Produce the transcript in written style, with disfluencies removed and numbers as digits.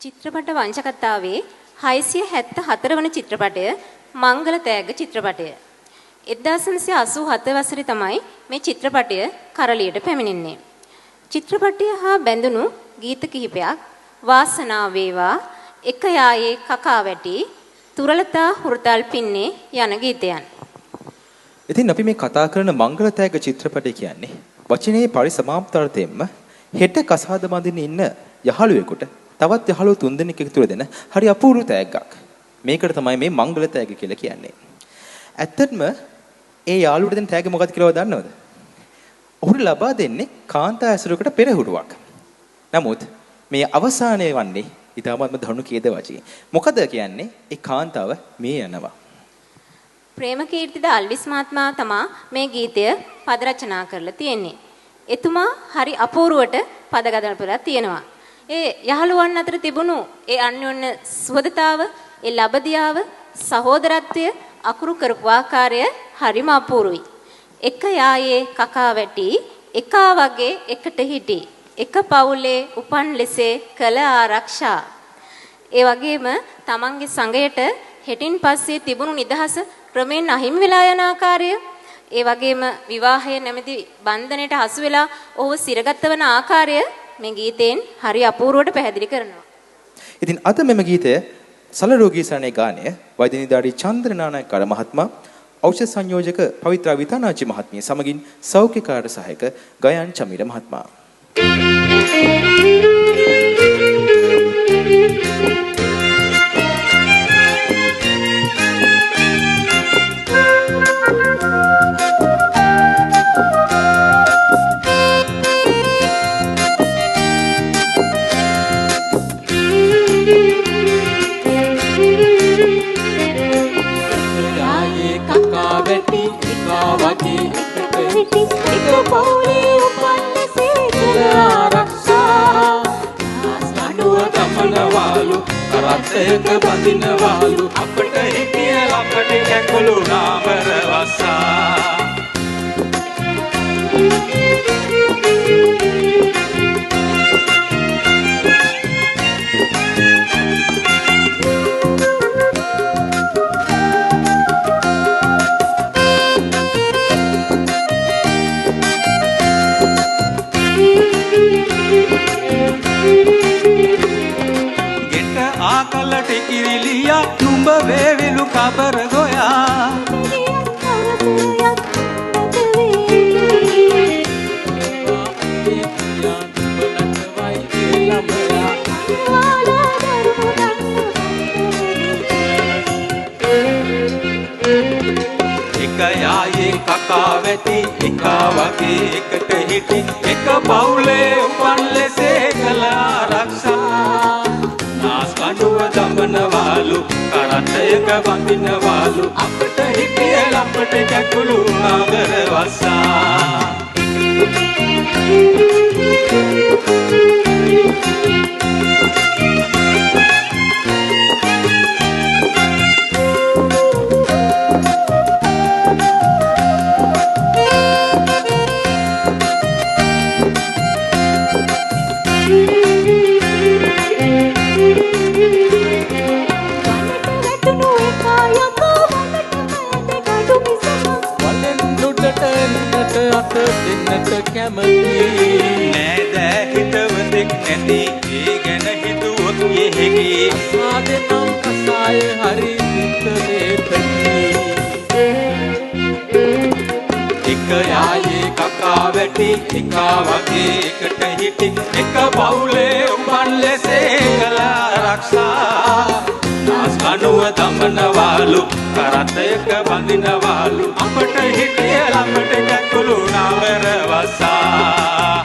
චිත්‍රපට වංශකතාවේ 674 වන චිත්‍රපටය මංගල තෑග්ග චිත්‍රපටය. 1987 වසරේ තමයි මේ චිත්‍රපටය කරලියට පැමිණෙන්නේ. චිත්‍රපටය හා බැඳුණු ගීත කිහිපයක් වාසනාව වේවා, එක යායේ කකා වැටි, තුරලතා හුරුතල් පින්නේ යන ගීතයන්. ඉතින් අපි මේ කතා කරන මංගල තෑග්ග චිත්‍රපටය කියන්නේ වචනේ පරිසමාප්තාර්ථයෙන්ම හෙට කසාද බඳින්න ඉන්න යහළුවෙකුට තවත් යහළුවෝ තුන්දෙනෙක් එකතු වෙන හරි අපූර්ව තෑග්ගක්. මේකට තමයි මේ මංගල තෑග්ග කියලා කියන්නේ. ඇත්තටම ඒ යාළුවට දෙන තෑග්ග මොකක්ද කියලා දන්නවද? ඔහුට ලබා දෙන්නේ කාන්තා ඇසුරකට පෙරහුරුවක්. නමුත් මේ අවසානයේ වන්නේ ඊටමත්ම ධනු කේද වචී. මොකද කියන්නේ? ඒ කාන්තාව මේ යනවා. ප්‍රේමකීර්තිද අල්විස් මහත්මයා තමා මේ ගීතය පද රචනා කරලා තියෙන්නේ. එතුමා හරි අපූර්වට පද ගදපලා තියෙනවා. ඒ යහළුවන් අතර තිබුණු ඒ අන්‍යෝන්‍ය සුහදතාව, ඒ ලබදියාව, සහෝදරත්වය අකුරු කරපු ආකාරය හරිම අපූර්වයි. එක යායේ කකා වැටි, එකා වගේ එකට හිටි, එක පවුලේ උපන් ලෙසේ කළ ආරක්ෂා. ඒ වගේම තමන්ගේ සංගයට හෙටින් පස්සේ තිබුණු නිදහස ක්‍රමෙන් අහිමි වෙලා යන ආකාරය, ඒ වගේම විවාහය නැමැති බන්ධනයට හසු වෙලා ඔහු සිරගත වන ආකාරය මේ ගීතෙන් හරි අපූර්වට පැහැදිලි කරනවා. ඉතින් අද මෙම ගීතය සලරෝගී සරණේ ගානය වෛද්‍යනිදාරි චන්ද්‍රනානායක මහත්මයා, ඖෂධ සංයෝජක පවිත්‍රා විතානාචි මහත්මිය සමගින් සෞඛ්‍යකාර්ය සහායක ගයන් චමිර මහත්මයා. කරත්තයක බඳිනවාලු අපට හිටිය අපට කැකුළු නාමර වසා. නුඹ වේවිලු කබර ගොයා එක යායේ කකා වැටි, එකා වගේ එකට හිටි, එක පවුලේ උපන් ලෙසේ කළ ආරක්ෂා. කඩුව දමනවාලු, කරත්තයක බඳිනවාලු අපට හිටිය අපට කැකුළු නාගර වසා. දෙන්නට කැමති නෑද හිතවතෙක් නැති, ඒ ගැන හිතුවොත් යෙහෙකි ආදනම් කසාය හරි විතරේතකි. එක යායේ කකා වැටි, එකා වගේ එකට හිටි, එක පවුලේ උපන් ලෙසේ කළ ආරක්ෂා. නාස් කඩුව දමනවාලු, කරත්තයක බඳිනවාලු අපට හිටිය ළමට කැකුළු නාමර වසා.